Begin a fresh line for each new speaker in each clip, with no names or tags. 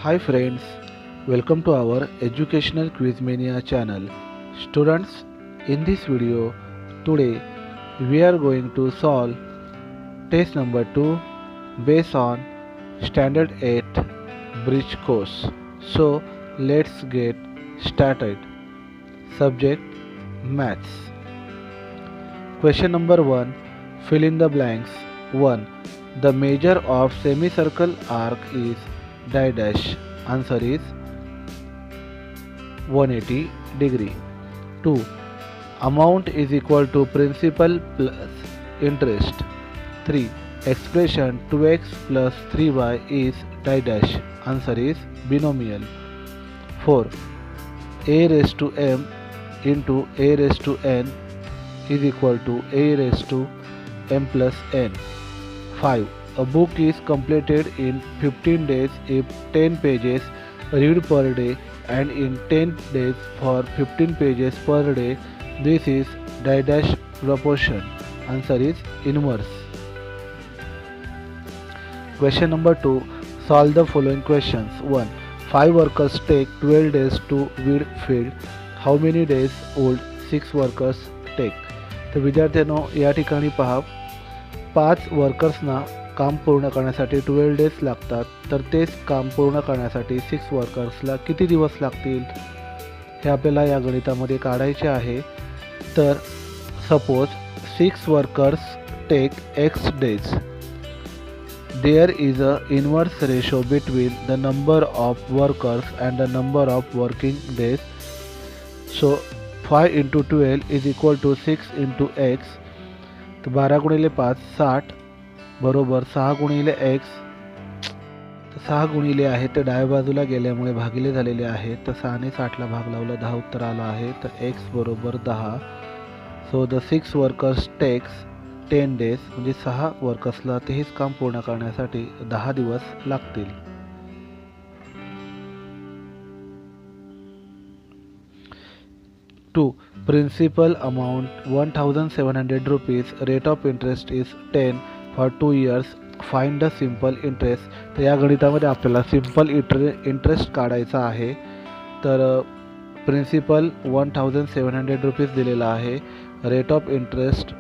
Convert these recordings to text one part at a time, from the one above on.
Hi friends, welcome to our educational quiz mania channel. Students, in this video today we are going to solve test number 2 based on standard 8 bridge course. So let's get started. Subject maths. Question number 1, fill in the blanks. 1. The measure of semicircle arc is dash. Answer is 180 degree. 2. Amount is equal to principal plus interest. 3. Expression 2x plus 3y is dash. Answer is binomial. 4. A raised to m into a raised to n is equal to a raised to m plus n. 5. A book is completed in 15 days if 10 pages read per day and in 10 days for 15 pages per day. This is dash proportion. Answer is inverse. Question number 2. Solve the following questions. 1. 5 workers take 12 days to weed field. How many days would 6 workers take? तर विद्यार्थ्यांनो या ठिकाणी पहा 5 वर्कर्सना काम पूर्ण करण्यासाठी 12 days लागतात, तर तेच काम पूर्ण करण्यासाठी 6 वर्कर्सला किती दिवस लागतील हे आपल्याला या गणितामध्ये काढायचे आहे. तर suppose 6 workers take x days. There is a inverse ratio between the number of workers and the number of working days. So 5 into 12 is equal to 6 into x. तर 12 गुणिले 5 60 बरोबर 6 गुणिले x. तर 6 गुणिले आहे ते डाव्या बाजूला गेल्यामुळे भागिले झालेले आहे. तर 6 ने 60 ला भाग लावला 10 उत्तर आला आहे. तर x बरोबर 10. So the 6 workers takes 10 days, म्हणजे 6 वर्कर्सला तेच काम पूर्ण करण्यासाठी 10 दिवस लागतील. 2. Principal amount 1700 rupees. Rate of interest is 10 for 2 years. Find the simple interest. तर या गणितामध्ये आपल्याला सिंपल इंटरेस्ट काढायचा आहे. तर प्रिन्सिपल 1700 रुपीज दिलेला आहे. रेट ऑफ इंटरेस्ट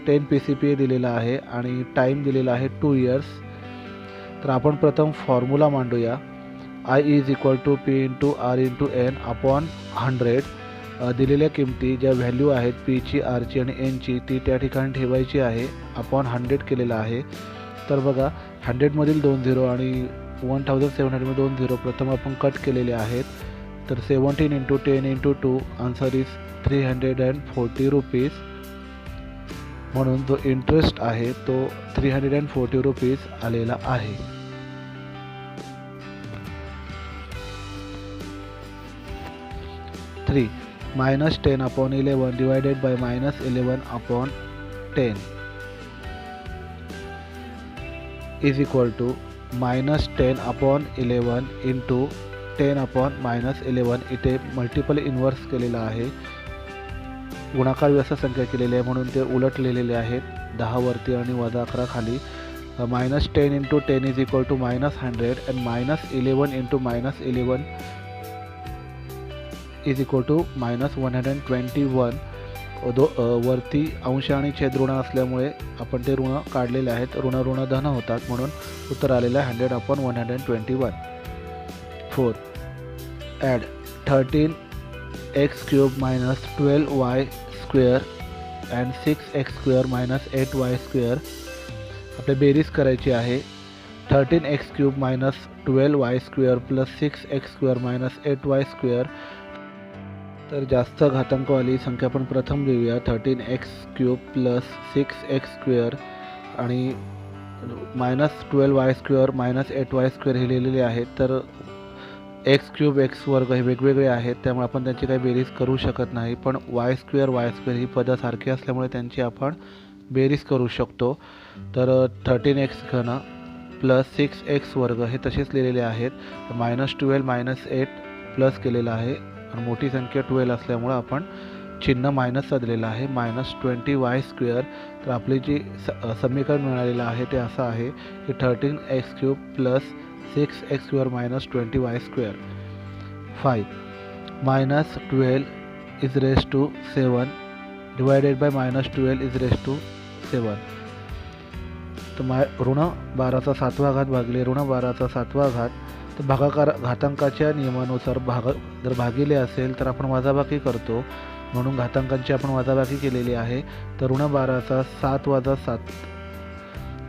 10 PCPA दिलेला आहे आणि टाईम दिलेला आहे 2 इयर्स. तर आपण प्रथम फॉर्म्युला मांडूया. I is equal to P into R into N upon 100. दिलेल्या किमती ज्या व्हॅल्यू आहेत पीची, आरची आणि एनची ती त्या ठिकाणी ठेवायची आहे. अपॉन 100 केलेला आहे. तर बघा 100मधील 2 झिरो आणि 1700 2 झिरो प्रथम आपण कट केलेले आहेत. तर 17 into 10 into 2 answer is 340 rupees. म्हणून जो इंटरेस्ट आहे तो 340 रुपीज आलेला आहे. Three -10 upon 11 divided by -11 upon 10 is equal to -10 upon 11 into 10 upon -11. इथे मल्टिपल इन्व्हर्स केलेला आहे, गुणाकार व्यस्त संख्या केलेली आहे म्हणून ते उलट लिहिलेले आहेत. 10 वरती आणि वजा 11 खाली. -10 into 10 is equal to -100 and -11 into -11 is equal to -121. वरती अंश आणि छेद ऋण असल्यामुळे आपण ते ऋण काढलेले आहेत. ऋण ऋण धन होतात म्हणून उत्तर आलेलं आहे 100 upon 121. 4. Add 13x cube minus 12y square and 6x square minus 8y square. आपल्या बेरीज करायची आहे. 13x cube minus 12y square plus 6x square minus 8y square. तर जास्त घातांकवाली संख्या आपण प्रथम लिहूया. 13x cube plus 6x square आणि -12y स्क्वेअर -8y स्क्वेअर हे लिहिलेले आहेत. तर x क्यूब x वर्ग हे वेगवेगळे आहेत त्यामुळे आपण त्यांची काही बेरीज करू शकत नाही. पण y स्क्वेअर ही पदं सारखी असल्यामुळे त्यांची आपण बेरीज करू शकतो. तर 13x घन प्लस 6x वर्ग हे तसेच लिहिलेले आहेत. -12 -8 प्लस केलेलं आहे आणि मोठी संख्या 12 असल्यामुळे आपण चिन्ह मायनसचा दिलेला आहे, -20y². तर आपले जे समीकरण मिळालेलं आहे ते असं आहे की 13x³ + 6x² - 20y². 5 -12 (7) divided by -12 (7). तर ऋण 12चा 7वा घात भागिले ऋण 12चा 7वा घात. तर घातांकाच्या नियमानुसार जर भागिले असेल तर आपण वजाबाकी करतो, म्हणून घातांकांची आपण वजाबाकी केलेली आहे. तर ऋण 12चा 7 वजा 7,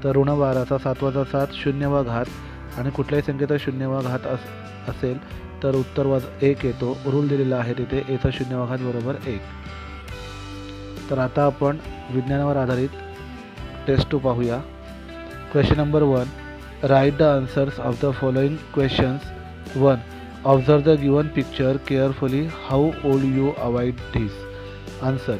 तर ऋण 12चा 7 वजा 7 0वा घात, आणि कुठल्याही संख्येचा 0वा घात असेल तर उत्तर 1 येतो. रूल दिलेला आहे तिथे a चा 0वा घात बरोबर 1. तर आता आपण विज्ञानावर आधारित टेस्ट 2 पाहूया. Question number 1. Write the answers of the following questions. 1. Observe the given picture carefully. How old you avoid this. Answer.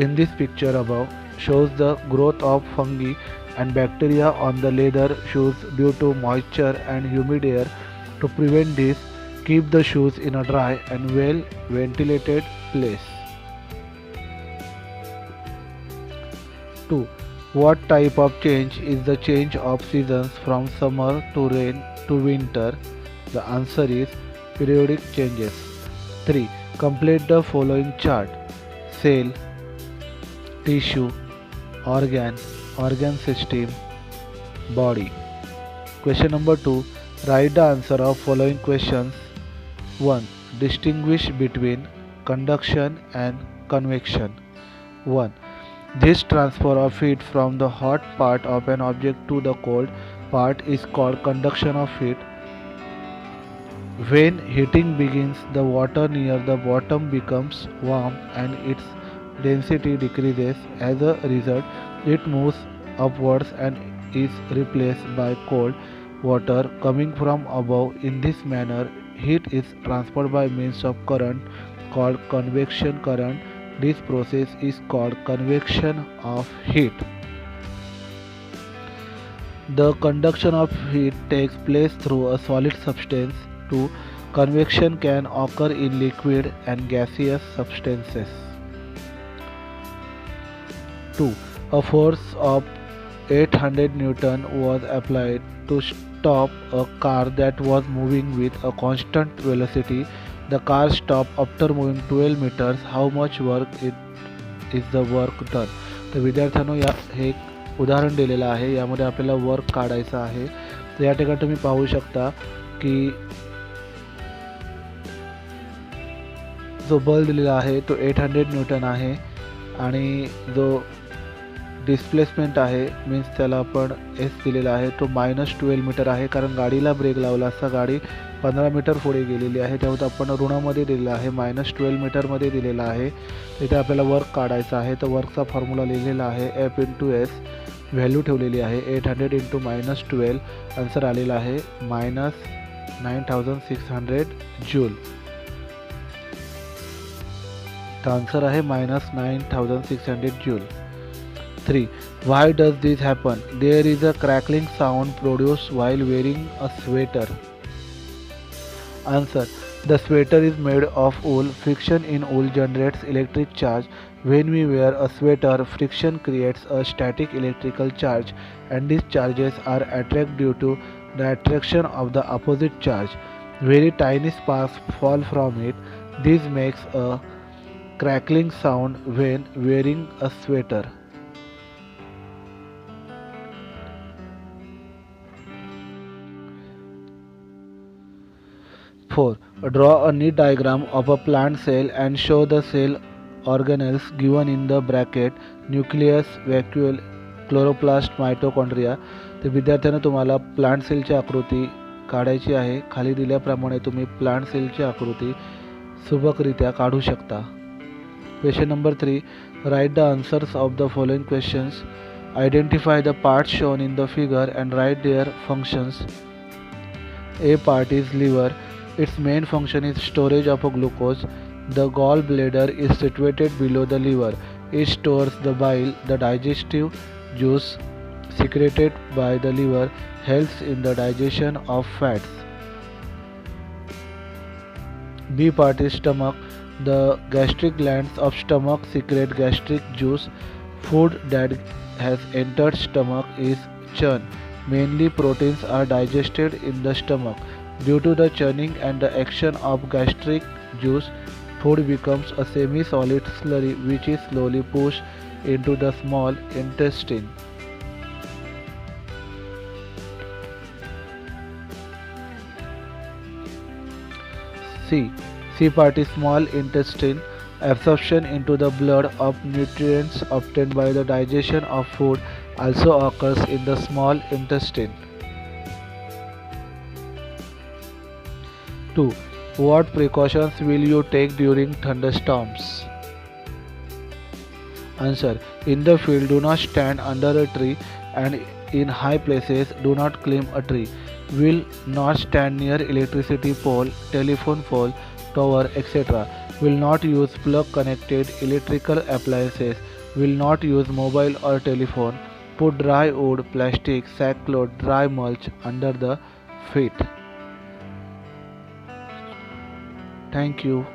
In this picture above shows the growth of fungi and bacteria on the leather shoes due to moisture and humid air. To prevent this, keep the shoes in a dry and well ventilated place. 2. What type of change is the change of seasons from summer to rain to winter? The answer is periodic changes. 3. Complete the following chart. Cell, tissue, organ system, body. Question number 2. Write the answer of following questions. 1. Distinguish between conduction and convection. 1. This transfer of heat from the hot part of an object to the cold part is called conduction of heat. When heating begins, the water near the bottom becomes warm and its density decreases. As a result, it moves upwards and is replaced by cold water coming from above. In this manner, heat is transferred by means of current called convection current. This process is called convection of heat. The conduction of heat takes place through a solid substance. 2. Convection can occur in liquid and gaseous substances. 2. A force of 800 Newton was applied to stop a car that was moving with a constant velocity. The car stopped after moving 12 meters. How much work is the work done? तर विद्यार्थ्यांनो हे एक उदाहरण दिलेलं आहे, यामध्ये आपल्याला work काढायचं आहे. तर या ठिकाणी तुम्ही पाहू शकता की जो बल दिलेला आहे तो 800 न्यूटन आहे, आणि जो डिस्प्लेसमेंट आहे मीन्स त्याला आपण एस दिलेला आहे तो -12 मीटर आहे, कारण गाडीला ब्रेक लावला असता गाडी 15 मीटर पुढे गेलेली आहे, त्यामुळे आपण ऋणामध्ये दिलेला आहे, -12 मीटरमध्ये दिलेला आहे. इथे आपल्याला वर्क काढायचं आहे. तर वर्कचा फॉर्म्युला लिहिलेला आहे F × S. व्हॅल्यू ठेवलेली आहे 800 × -12. आन्सर आलेला आहे -9600 जूल. तर आन्सर आहे -9600 joule. 3. Why does this happen? There is a crackling sound produced while wearing a sweater. Answer. The sweater is made of wool. Friction in wool generates electric charge. When we wear a sweater, friction creates a static electrical charge, and these charges are attracted due to the attraction of the opposite charge. Very tiny sparks fall from it. This makes a crackling sound when wearing a sweater. 4. Draw a neat diagram of a plant cell and show the cell organelles given in the bracket: nucleus, vacuole, chloroplast, mitochondria. तर विद्यार्थ्यांना तुम्हाला plant सेलची आकृती काढायची आहे. खाली दिल्याप्रमाणे तुम्ही plant सेलची आकृती सुबकरित्या काढू शकता. Question number 3. Write the answers of the following questions. Identify the parts shown in the figure and write their functions. A part is liver. Its main function is storage of glucose. The gallbladder is situated below the liver. It stores the bile. The digestive juice secreted by the liver helps in the digestion of fats. B part is stomach. The gastric glands of stomach secrete gastric juice. Food that has entered stomach is churn. Mainly proteins are digested in the stomach. Due to the churning and the action of gastric juice, food becomes a semi-solid slurry which is slowly pushed into the small intestine. C. C part is small intestine. Absorption into the blood of nutrients obtained by the digestion of food also occurs in the small intestine. 2. What precautions will you take during thunderstorms? Answer. In the field, do not stand under a tree, and in high places, do not climb a tree. Will not stand near electricity pole, telephone pole, tower, etc. Will not use plug connected electrical appliances. Will not use mobile or telephone. Put dry wood, plastic, sackcloth, dry mulch under the feet. Thank you.